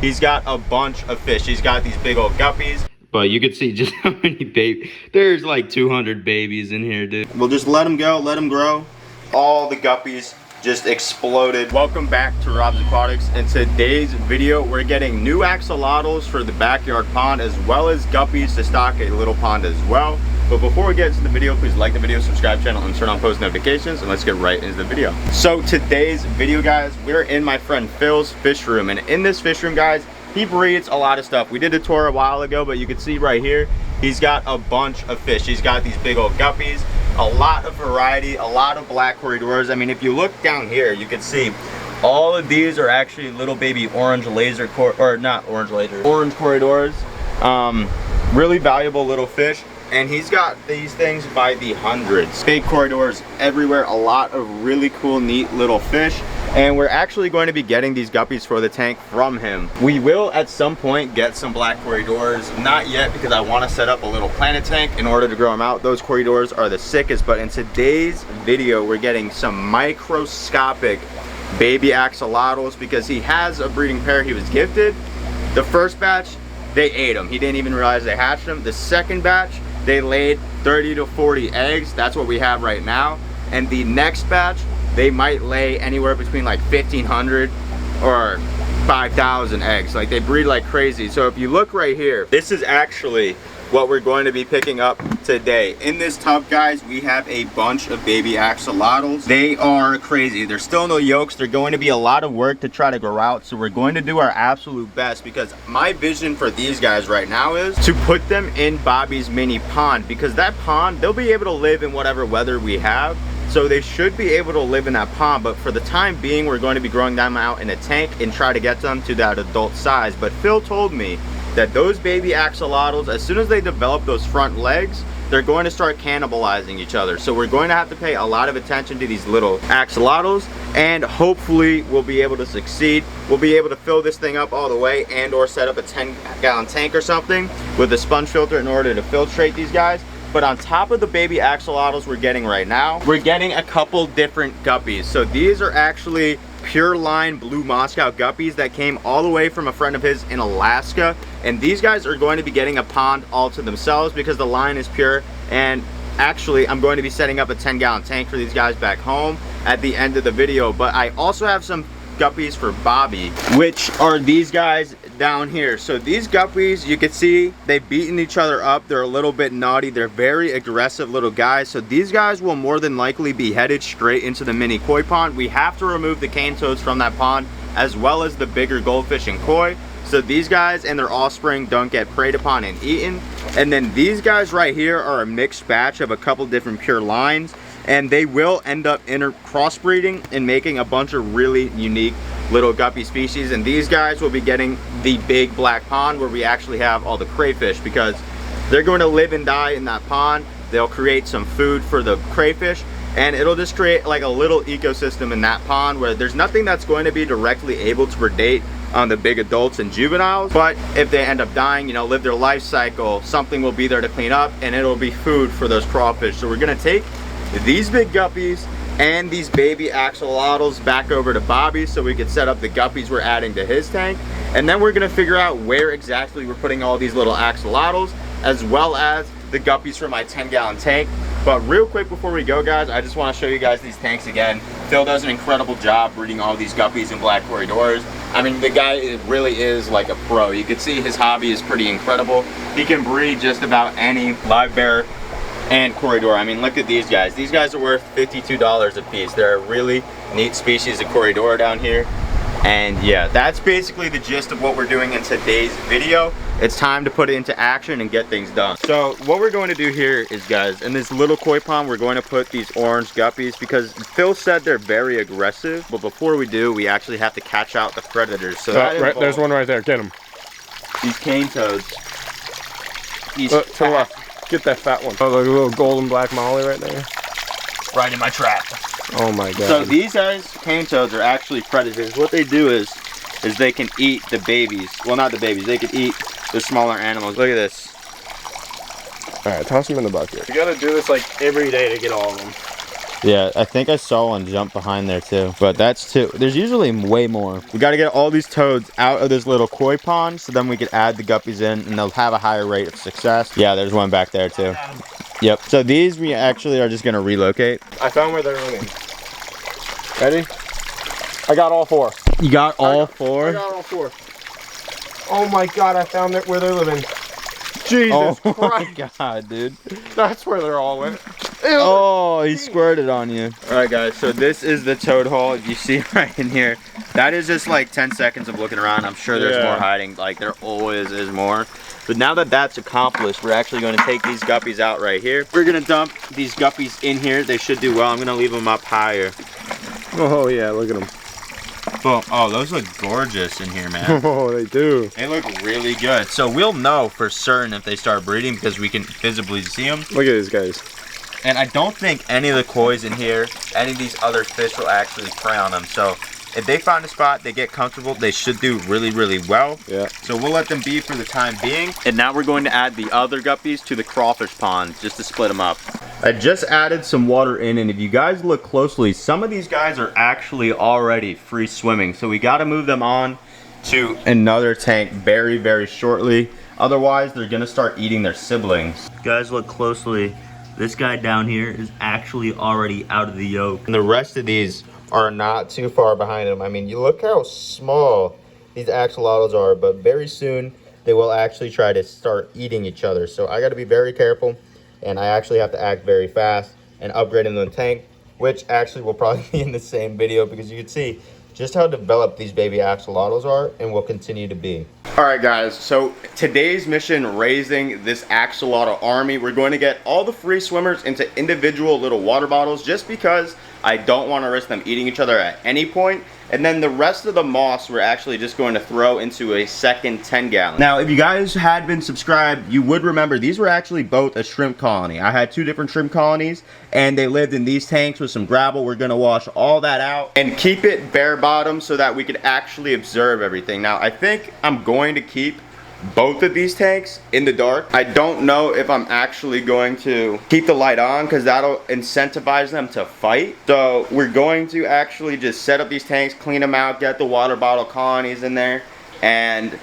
he's got a bunch of fish. He's got these big old guppies. But you can see just how many babies. There's like 200 babies in here, dude. We'll just let them go, let them grow. All the guppies just exploded. Welcome back to Rob's Aquatics. In today's video, we're getting new axolotls for the backyard pond, as well as guppies to stock a little pond as well. But before we get into the video, please like the video, subscribe to the channel, and turn on post notifications, and let's get right into the video. So today's video, guys, we're in my friend Phil's fish room, and in this fish room, guys, he breeds a lot of stuff. We did a tour a while ago, but you can see right here, he's got a bunch of fish. He's got these big old guppies, a lot of variety, a lot of black corridors. I mean, if you look down here, you can see all of these are actually little baby orange corridors. Really valuable little fish. And he's got these things by the hundreds. Big corridors everywhere, a lot of really cool, neat little fish. And we're actually going to be getting these guppies for the tank from him. We will at some point get some black corridors. Not yet, because I want to set up a little planet tank in order to grow them out. Those corridors are the sickest, but in today's video, we're getting some microscopic baby axolotls because he has a breeding pair he was gifted. The first batch, they ate them. He didn't even realize they hatched them. The second batch, they laid 30 to 40 eggs. That's what we have right now. And the next batch, they might lay anywhere between like 1,500 or 5,000 eggs. Like, they breed like crazy. So if you look right here, this is actually what we're going to be picking up today. In this tub, guys, we have a bunch of baby axolotls. They are crazy. There's still no yolks. They're going to be a lot of work to try to grow out. So we're going to do our absolute best, because my vision for these guys right now is to put them in Bobby's mini pond, because that pond, they'll be able to live in whatever weather we have. So they should be able to live in that pond, but for the time being, we're going to be growing them out in a tank and try to get them to that adult size. But Phil told me that those baby axolotls, as soon as they develop those front legs, they're going to start cannibalizing each other. So we're going to have to pay a lot of attention to these little axolotls, and hopefully we'll be able to succeed. We'll be able to fill this thing up all the way, and or set up a 10-gallon tank or something with a sponge filter in order to filtrate these guys. But on top of the baby axolotls we're getting right now, we're getting a couple different guppies. So these are actually pure line blue Moscow guppies that came all the way from a friend of his in Alaska. And these guys are going to be getting a pond all to themselves because the line is pure. And actually, I'm going to be setting up a 10-gallon tank for these guys back home at the end of the video. But I also have some guppies for Bobby, which are these guys down here. So these guppies, you can see they've beaten each other up. They're a little bit naughty. They're very aggressive little guys. So these guys will more than likely be headed straight into the mini koi pond. We have to remove the cane toads from that pond, as well as the bigger goldfish and koi, so these guys and their offspring don't get preyed upon and eaten. And then these guys right here are a mixed batch of a couple different pure lines, and they will end up crossbreeding and making a bunch of really unique little guppy species. And these guys will be getting the big black pond where we actually have all the crayfish, because they're going to live and die in that pond. They'll create some food for the crayfish, and it'll just create like a little ecosystem in that pond where there's nothing that's going to be directly able to predate on the big adults and juveniles. But if they end up dying, you know, live their life cycle, something will be there to clean up, and it'll be food for those crawfish. So we're gonna take these big guppies and these baby axolotls back over to Bobby so we could set up the guppies we're adding to his tank. And then we're gonna figure out where exactly we're putting all these little axolotls, as well as the guppies for my 10-gallon tank. But real quick before we go, guys, I just want to show you guys these tanks again. Phil does an incredible job breeding all these guppies in black corridors. I mean, the guy really is like a pro. You can see his hobby is pretty incredible. He can breed just about any live bear and corridor. I mean, look at these guys. These guys are worth $52 a piece. They're a really neat species of corridor down here. And yeah, that's basically the gist of what we're doing in today's video. It's time to put it into action and get things done. So what we're going to do here is, guys, in this little koi pond, we're going to put these orange guppies because Phil said they're very aggressive. But before we do, we actually have to catch out the predators. So right, there's one right there. Get him. These cane toads. To the left. Get that fat one. Oh, like a little golden black molly right there. Right in my trap. Oh my god. So these guys, cane toads, are actually predators. What they do is they can eat the babies. Well, not the babies. They can eat the smaller animals. Look at this. All right, toss them in the bucket. You gotta do this like every day to get all of them. Yeah, I think I saw one jump behind there too. But that's two. There's usually way more. We got to get all these toads out of this little koi pond so then we could add the guppies in and they'll have a higher rate of success. Yeah, there's one back there too. Yep. So these we actually are just going to relocate. I found where they're living. Ready? I got all 4. You got all 4? I got all 4. Oh my god, I found it where they're living. Jesus Christ. my god, dude. That's where they're all at. Oh, he squirted on you. All right, guys, so this is the toad hole. You see right in here. That is just like 10 seconds of looking around. I'm sure there's more hiding. Like, there always is more. But now that that's accomplished, we're actually going to take these guppies out right here. We're going to dump these guppies in here. They should do well. I'm going to leave them up higher. Oh, yeah, look at them. Boom. Oh, those look gorgeous in here, man. Oh, they do. They look really good. So we'll know for certain if they start breeding because we can visibly see them. Look at these guys. And I don't think any of the kois in here, any of these other fish will actually prey on them. So if they find a spot, they get comfortable, they should do really, really well. Yeah. So we'll let them be for the time being. And now we're going to add the other guppies to the crawfish pond just to split them up. I just added some water in, and if you guys look closely, some of these guys are actually already free swimming. So we got to move them on to another tank very, very shortly. Otherwise, they're going to start eating their siblings. Guys, look closely. This guy down here is actually already out of the yolk. And the rest of these are not too far behind him. I mean, you look how small these axolotls are, but very soon they will actually try to start eating each other. So I got to be very careful, and I actually have to act very fast and upgrade in the tank, which actually will probably be in the same video because you can see just how developed these baby axolotls are and will continue to be. All right, guys, so today's mission, raising this axolotl army, we're going to get all the free swimmers into individual little water bottles just because I don't want to risk them eating each other at any point. And then the rest of the moss we're actually just going to throw into a second 10-gallon. Now, if you guys had been subscribed, you would remember these were actually both a shrimp colony. I had 2 different shrimp colonies, and they lived in these tanks with some gravel. We're going to wash all that out and keep it bare bottom so that we could actually observe everything. Now, I think I'm going to keep both of these tanks in the dark. I don't know if I'm actually going to keep the light on because that'll incentivize them to fight. So we're going to actually just set up these tanks, clean them out, get the water bottle colonies in there, and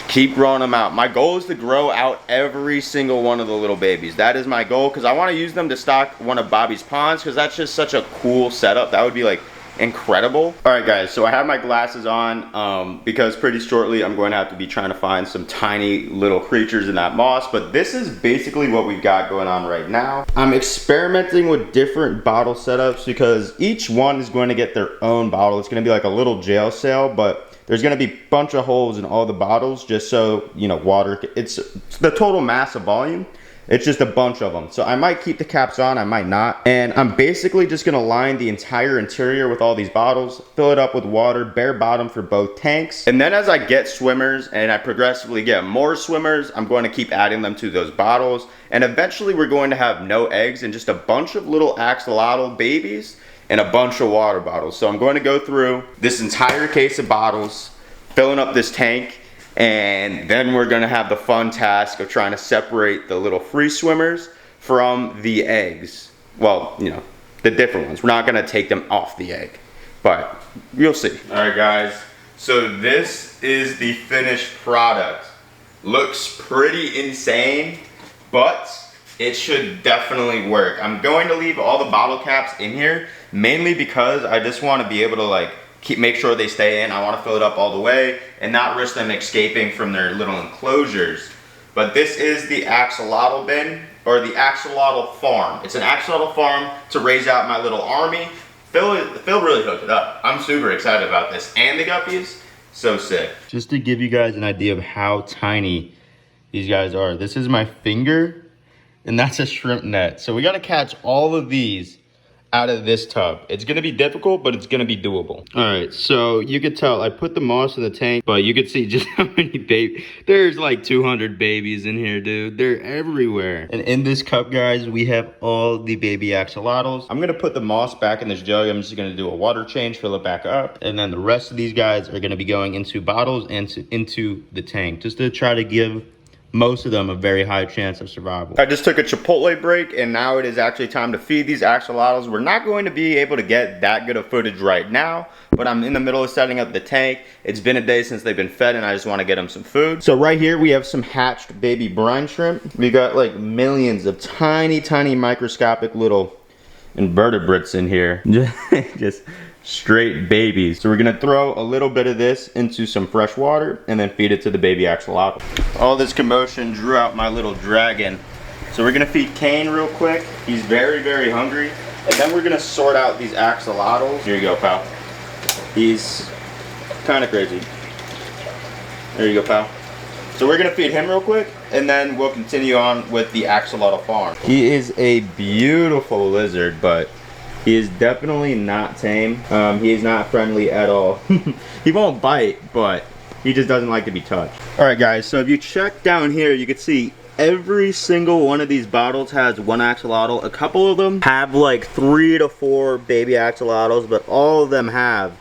keep growing them out. My goal is to grow out every single one of the little babies. That is my goal because I want to use them to stock one of Bobby's ponds because that's just such a cool setup. That would be like incredible. All right, guys, so I have my glasses on because pretty shortly I'm going to have to be trying to find some tiny little creatures in that moss, but this is basically what we've got going on right now. I'm experimenting with different bottle setups because each one is going to get their own bottle. It's going to be like a little jail cell, but there's going to be a bunch of holes in all the bottles just so, you know, water, it's the total mass of volume. It's just a bunch of them. So I might keep the caps on, I might not. And I'm basically just gonna line the entire interior with all these bottles, fill it up with water, bare bottom for both tanks. And then as I get swimmers and I progressively get more swimmers, I'm going to keep adding them to those bottles. And eventually we're going to have no eggs and just a bunch of little axolotl babies and a bunch of water bottles. So I'm going to go through this entire case of bottles, filling up this tank, and then we're gonna have the fun task of trying to separate the little free swimmers from the eggs. Well, you know, the different ones. We're not gonna take them off the egg, but you'll see. All right, guys, so this is the finished product. Looks pretty insane, but it should definitely work. I'm going to leave all the bottle caps in here, mainly because I just wanna be able to like make sure they stay in. I want to fill it up all the way and not risk them escaping from their little enclosures. But this is the axolotl bin, or the axolotl farm. It's an axolotl farm to raise out my little army. Phil really hooked it up. I'm super excited about this. And the guppies, so sick. Just to give you guys an idea of how tiny these guys are. This is my finger, and that's a shrimp net. So we got to catch all of these out of this tub. It's gonna be difficult, but it's gonna be doable. All right, so you could tell I put the moss in the tank, but you could see just how many babies. There's like 200 babies in here, dude. They're everywhere. And in this cup, guys, we have all the baby axolotls. I'm gonna put the moss back in this jug. I'm just gonna do a water change, fill it back up, and then the rest of these guys are gonna be going into bottles and into the tank, just to try to give most of them a very high chance of survival. I just took a Chipotle break, and now it is actually time to feed these axolotls. We're not going to be able to get that good of footage right now, but I'm in the middle of setting up the tank. It's been a day since they've been fed, and I just want to get them some food. So right here we have some hatched baby brine shrimp. We got like millions of tiny microscopic little invertebrates in here. Just straight babies. So we're gonna throw a little bit of this into some fresh water and then feed it to the baby axolotl. All this commotion drew out my little dragon. So we're gonna feed Kane real quick. He's very hungry. And then we're gonna sort out these axolotls. Here you go, pal. He's kind of crazy. There you go, pal. So we're gonna feed him real quick, and then we'll continue on with the axolotl farm. He is a beautiful lizard, but he is definitely not tame. He is not friendly at all. He won't bite, but he just doesn't like to be touched. All right, guys, so if you check down here, you can see every single one of these bottles has one axolotl. A couple of them have like 3 to 4 baby axolotls, but all of them have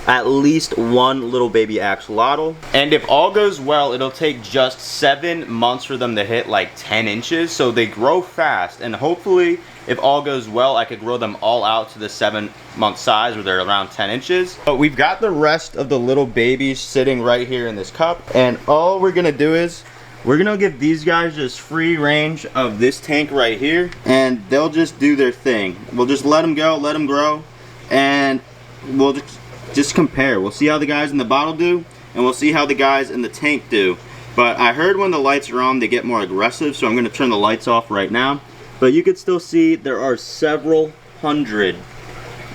at least one little baby axolotl. And if all goes well, it'll take just 7 months for them to hit like 10 inches. So they grow fast, and hopefully, if all goes well, I could grow them all out to the 7-month size where they're around 10 inches. But we've got the rest of the little babies sitting right here in this cup. And all we're gonna do is, we're gonna give these guys just free range of this tank right here, and they'll just do their thing. We'll just let them go, let them grow, and we'll just compare. We'll see how the guys in the bottle do, and we'll see how the guys in the tank do. But I heard when the lights are on, they get more aggressive, so I'm gonna turn the lights off right now. But you can still see there are several hundred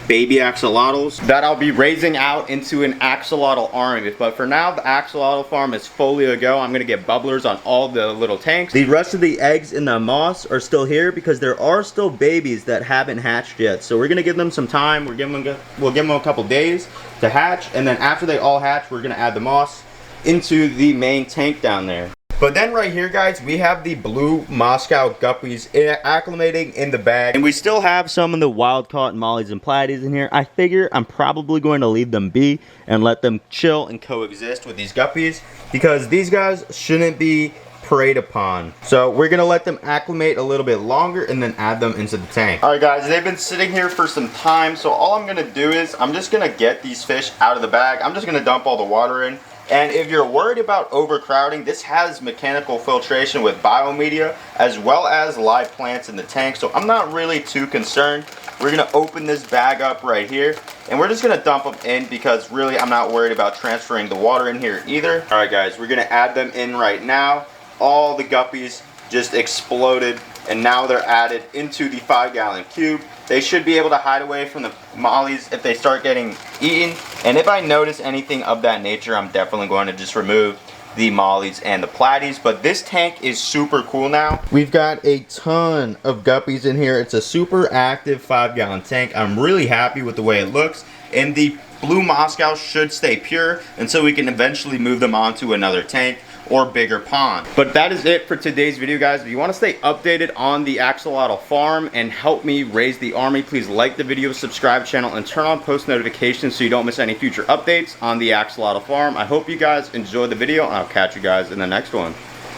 baby axolotls that I'll be raising out into an axolotl army. But for now, the axolotl farm is fully a go. I'm gonna get bubblers on all the little tanks. The rest of the eggs in the moss are still here because there are still babies that haven't hatched yet. So we're gonna give them some time. We'll give them a couple days to hatch, and then after they all hatch, we're gonna add the moss into the main tank down there. But then right here, guys, we have the blue Moscow guppies acclimating in the bag. And we still have some of the wild-caught mollies and platies in here. I figure I'm probably going to leave them be and let them chill and coexist with these guppies, because these guys shouldn't be preyed upon. So we're going to let them acclimate a little bit longer and then add them into the tank. All right, guys, they've been sitting here for some time. So all I'm going to do is I'm just going to get these fish out of the bag. I'm just going to dump all the water in. And if you're worried about overcrowding, this has mechanical filtration with biomedia as well as live plants in the tank, so I'm not really too concerned. We're gonna open this bag up right here, and we're just gonna dump them in because really I'm not worried about transferring the water in here either. All right, guys, we're gonna add them in right now. All the guppies just exploded, and now they're added into the 5-gallon cube. They should be able to hide away from the mollies if they start getting eaten. And if I notice anything of that nature, I'm definitely going to just remove the mollies and the platies. But this tank is super cool now. We've got a ton of guppies in here. It's a super active 5-gallon tank. I'm really happy with the way it looks. And the blue Moscow should stay pure until we can eventually move them onto another tank or bigger pond. But that is it for today's video, guys. If you want to stay updated on the axolotl farm and help me raise the army, please like the video, subscribe to the channel, and turn on post notifications so you don't miss any future updates on the axolotl farm. I hope you guys enjoyed the video, and I'll catch you guys in the next one.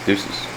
Deuces.